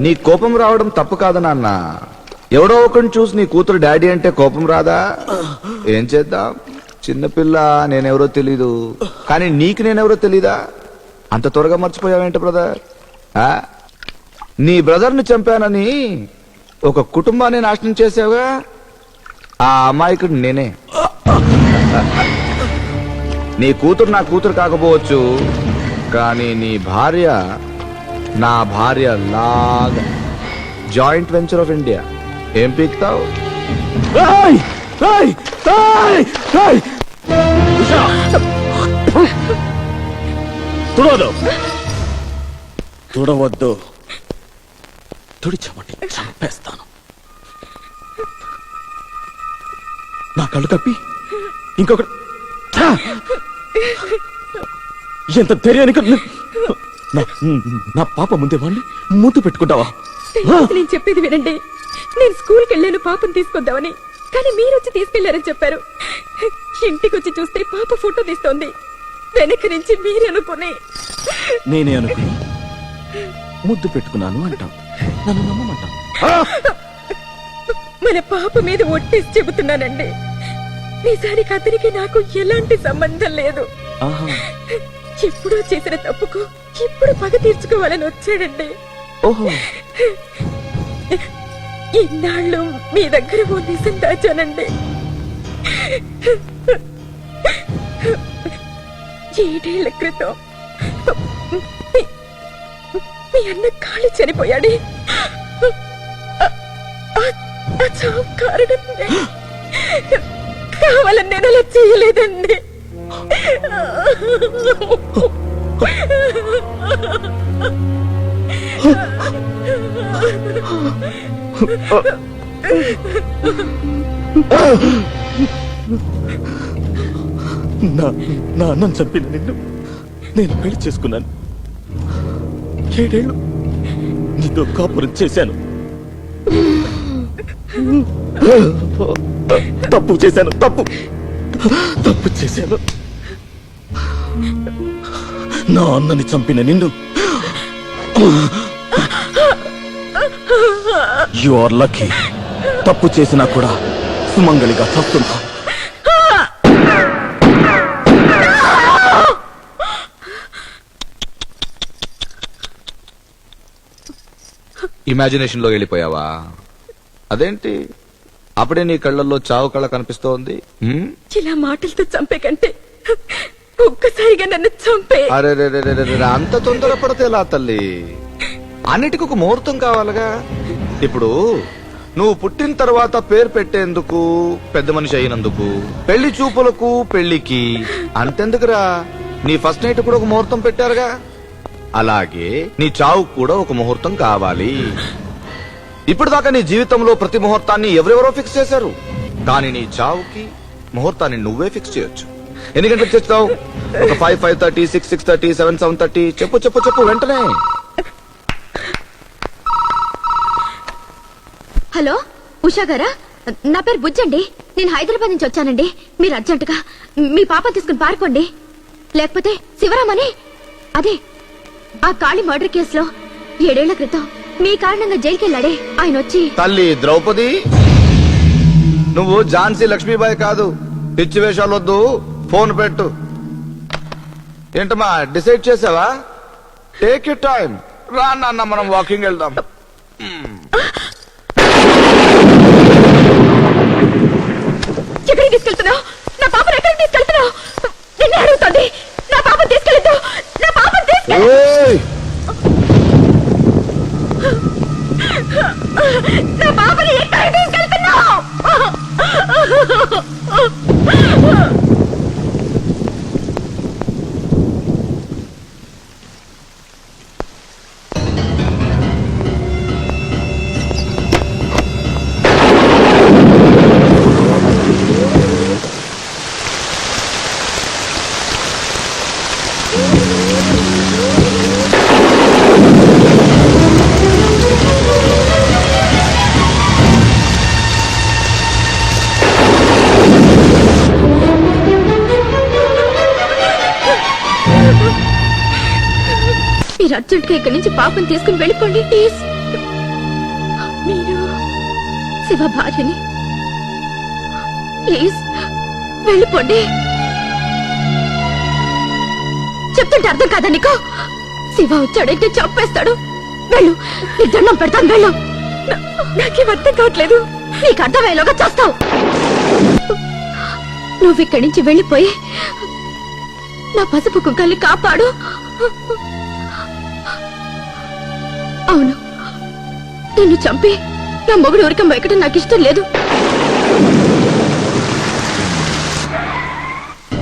నీ కోపం రావడం తప్పు కాదు నాన్న. ఎవడో ఒకరిని చూసి నీ కూతురు డాడీ అంటే కోపం రాదా? ఏం చేద్దాం, చిన్నపిల్ల, నేనెవరో తెలీదు. కానీ నీకు నేనెవరో తెలీదా? అంత త్వరగా మర్చిపోయావేంట బ్రదర్? నీ బ్రదర్ని చంపానని ఒక కుటుంబాన్ని నాశనం చేసావుగా, ఆ అమాయకుడు నేనే. నీ కూతురు నా కూతురు కాకపోవచ్చు, కానీ నీ భార్య నా భార్య లాగా. Joint venture of India. ఏం పీక్తావు? తుడవద్దు, తుడిచమని చంపేస్తాను. నా కళ్ళు కప్పి ఇంకొకటి ఎంత ధైర్యానికి నా పాప ముందే వాడిని ముద్దు పెట్టుకుంటావా? నేను చెప్పేది వినండి. నేను స్కూల్కి వెళ్ళాను పాపను తీసుకొద్దామని, కానీ మీరు వచ్చి తీసుకెళ్లారని చెప్పారు. ఇంటికి వచ్చి చూస్తే పాప ఫోటో తీస్తోంది. వెనక నుంచి మీరు అనుకుని నేనే అనుకుని ముద్దు పెట్టుకున్నాను అంటాం. నన్ను నమ్మమంటాం. మన పాప మీద ఒట్టేసి చెబుతున్నానండి. నిజానికి అతనికి నాకు ఎలాంటి సంబంధం లేదు. ఎప్పుడో చేసిన తప్పుకు ఇప్పుడు పగ తీర్చుకోవాలని వచ్చాడండి. ఓహో, ఇన్నాళ్ళు మీ దగ్గర ఓ నిజం దాచానండి. 7 ఏళ్ల క్రితం మీ అన్న కాళీ చనిపోయాడే. ఆ చావు కారణం కావాలని నేను అలా చేయలేదండి. నా అన్నం చంపిన నిన్ను నేను పెళ్లి చేసుకున్నాను. 7 ఏళ్ళు నీతో కాపురం చేశాను. తప్పు చేశాను, తప్పు చేశాను. నా అన్నని చంపిన నిన్ను యు ఆర్ లక్కీ. తప్పు చేసినా కూడా సుమంగళిగా చస్తున్నా. ఇమాజినేషన్ లో వెళ్ళిపోయావా? అదేంటి అప్పుడే నీ కళ్ళల్లో చావు కళ కనిపిస్తోంది? ఇలా మాటలతో చంపే కంటే ఒక్కసారిగా నన్ను చంపే. అరే అంత తొందరపడితే ఎలా తల్లి? అన్నిటికి ఒక ముహూర్తం కావాలిగా. ఇప్పుడు నువ్వు పుట్టిన తర్వాత పేరు పెట్టేందుకు, పెద్ద మనిషి అయినందుకు, పెళ్లి చూపులకు, పెళ్లికి అంతెందుకురా, నీ ఫస్ట్ నైట్ కూడా ఒక ముహూర్తం పెట్టారుగా. అలాగే నీ చావు కూడా ఒక ముహూర్తం కావాలి. ఇప్పుడు దాకా నీ జీవితంలో ప్రతి ముహూర్తాన్ని ఎవరెవరో ఫిక్స్ చేశారు, కానీ నీ చావుకి ముహూర్తాన్ని నువ్వే ఫిక్స్ చేయొచ్చు. ఎన్ని గంటలకు చేస్తావు? ఒక 5, 5:30, 6, 6:30, 7, 7:30. చెప్పు వెంటనే. హలో, ఉషా గారా? నా పేరు బుజ్జండి. నేను హైదరాబాద్ నుంచి వచ్చానండి. మీరు అర్జెంటుగా మీ పాప తీసుకుని పారుకోండి. లేకపోతే శివరామని, అదే ఆ కాళీ మర్డర్ కేసులో 7 ఏళ్ల క్రితం మీ కారణంగా జైలుకి వెళ్ళాడే, ఆయన వచ్చి. తల్లి ద్రౌపది, నువ్వు ఝాన్సీ లక్ష్మీబాయి కాదు. పిచ్చి వేషాలొద్దు, ఫోన్ పెట్టు. ఏంటమ్మా డిసైడ్ చేసావా? Take you time. రా నాన్న, మనం వాకింగ్ వెళ్దాం. ఎక్కడికి తీసుకెళ్తున్నావు? నా పాపను ఎక్కడికి తీసుకెళ్తున్నావు? నిన్నే అడుగుతుంది. నా పాపను తీసుకెళ్తూ, నా పాపను నా పాపని ఎక్కడికి తీసుకెళ్తున్నావు? మీరు అర్జెంట్ గా ఇక్కడి నుంచి పాపని తీసుకుని వెళ్ళిపోండి ప్లీజ్. శివ భార్యని. ప్లీజ్ వెళ్ళిపోండి. చెప్తుంటే అర్థం కాదా నీకు? శివ వచ్చాడంటే చంపేస్తాడు. వెళ్ళు, నీ దండం పెడతాను. వెళ్ళు. నాకేం అర్థం కావట్లేదు. నీకు అర్థమయ్యేలాగా చేస్తావు. నువ్వు ఇక్కడి నుంచి వెళ్ళిపోయి నా పసుపు కుక్కల్ని కాపాడు. అవును, నిన్ను చంపి నా మొగుడు ఉరికం ఎక్కడం నాకు ఇష్టం లేదు.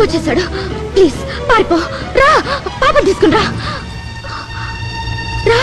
వచ్చేసాడు. ప్లీజ్ పారిపో. రా, పాపం తీసుకుని రా. రా.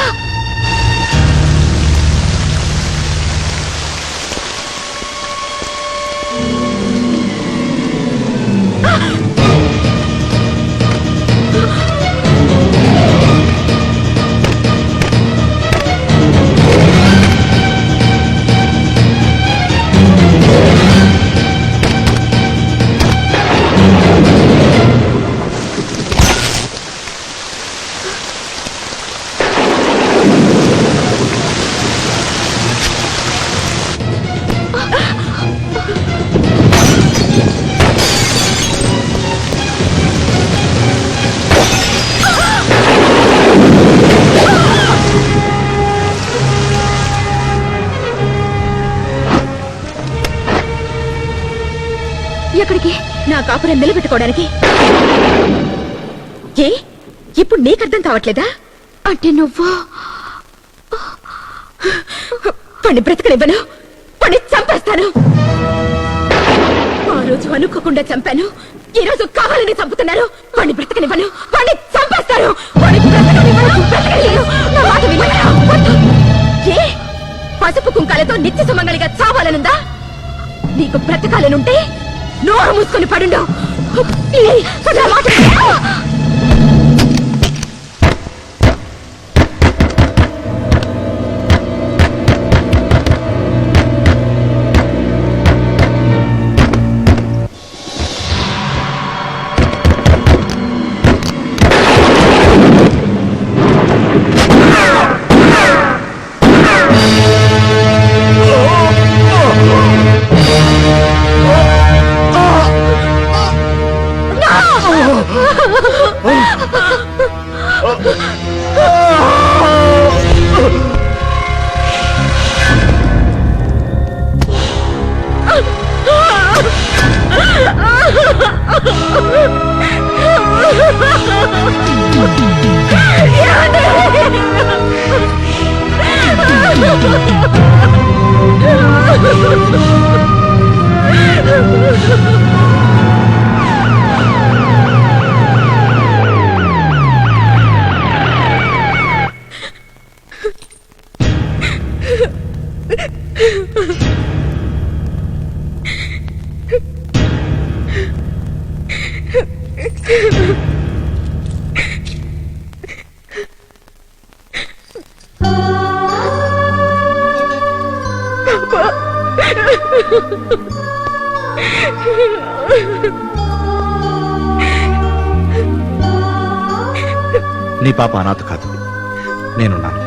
ఎక్కడికి? నా కాపురం నిలబెట్టుకోవడానికి. ఏ ఇప్పుడు నీకు అర్థం కావట్లేదా? అంటే నువ్వు వాణ్ణి బ్రతకనివ్వను, వాణ్ణి చంపేస్తాను. ఆ రోజు అనుకోకుండా చంపాను, ఈ రోజు కావాలని చంపుతున్నారు. వాణ్ణి బ్రతకనివ్వను, వాణ్ణి చంపేస్తాను. వాణ్ణి బ్రతకనివ్వను, బ్రతకనివ్వను. నా మాట వినరా? వద్దు. ఏ పసుపు కుంకాలతో నిత్య సుమంగళిగా చావాలనుందా? నీకు బ్రతకాలనుంటే నోరు మూసుకొని పడుండు. నా మాట నీ పాప అనాథ కాదు, నేనున్నాను.